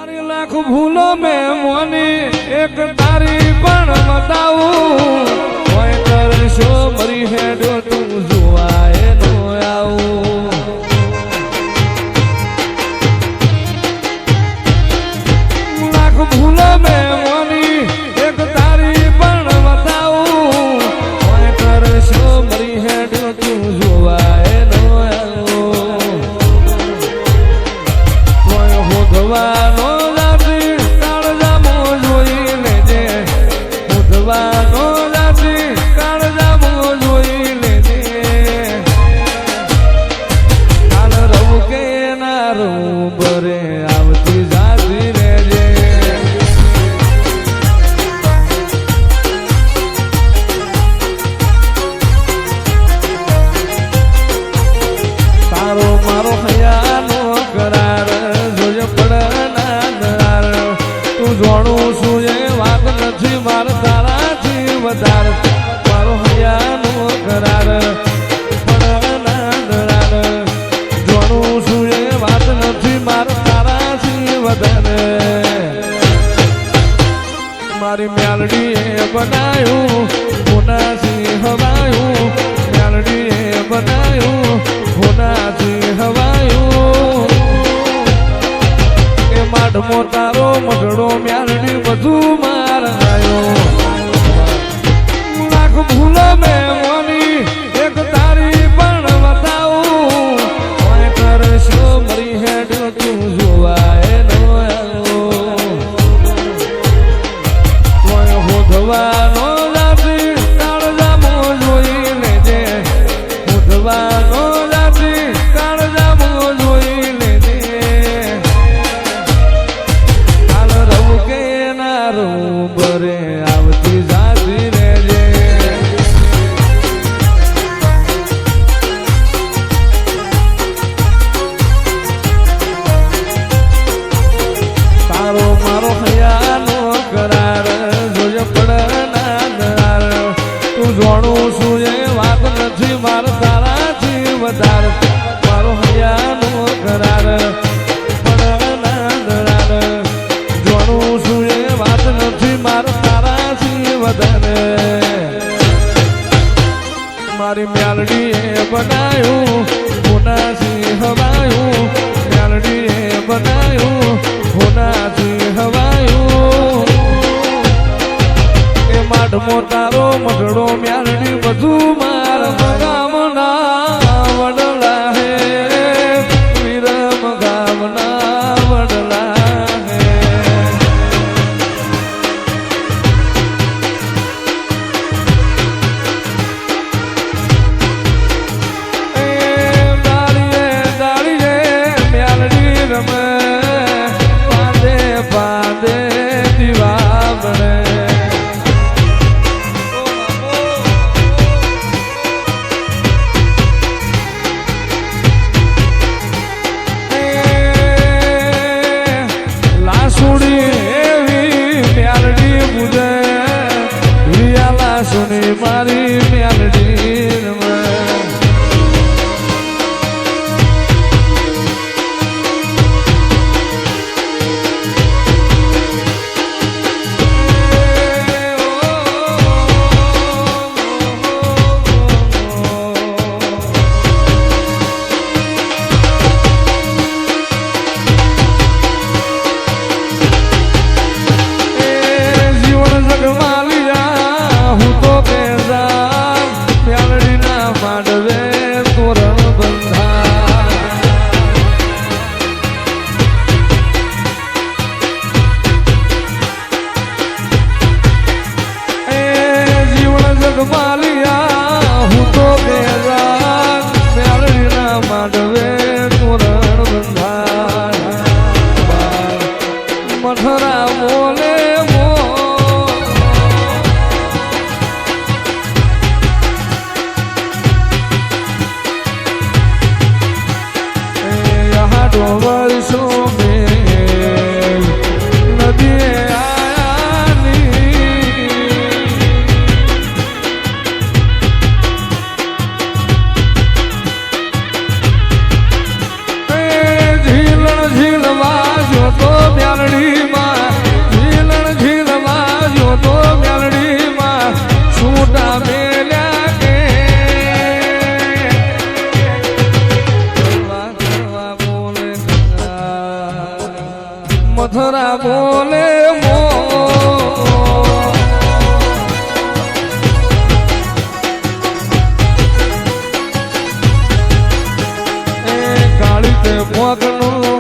મારી લાખ ભૂલો મેં મોની એક તારી પણ બતાવું કોઈ કરશો મરી હેડો તું જોવાય નો આવું લાખ ભૂલો મેં મોની એક તારી પણ બતાવું કોઈ કરશો મરી હેડો તું જોવાય નો આવું કોઈ હોધવાનો જોણું છું એ વાત નથી માર તારાથી વધારે મારો હૈયાનો કરાર પણ ના દરાર જોણું છું એ વાત નથી માર તારાથી વધારે મારી મેલડીએ બનાયું હોનાથી હવાયું મેલડીએ બનાયું હોનાથી હવાયું માઢમો તારો મઢડો મ્યાલડી બધું માર આવ્યો લાખ ભૂલો મેં મોની એક તારી પણ બતાવું કોઈ કરશો મરી હેડ તું જોવાય નો કોઈ હોધવાનો જાતી કાળજામો જોઈ લેજે હોધવાનો જાતી કાળજામો જોઈ લેજે બરે આવતી જાતી રહેજે તારો મારો હૈયાનો કરાર જોજે પડે ના દરાર તું જોણું છું એ વાત નથી માર તારાથી વધારે મારો હૈયાનો કરાર પડે ના દરાર જોણું છું એ વાત નથી માર તારાથી વધારે મારી મેલડીએ બનાયું હોનાથી હવાયું મેલડીએ બનાયું હોનાથી હવાયું એ માઢમો તારો મઢડો મેલડી બધું માર ગામના વડલા હે વિરમ ગામના વડલા મેલડીમાં ઝીલણ ઝીલવા જો તો મેલડીમાં છૂટા મેલ્યા કે કરવા બોલે મથુરા બોલે મો કાળી તે પોકનું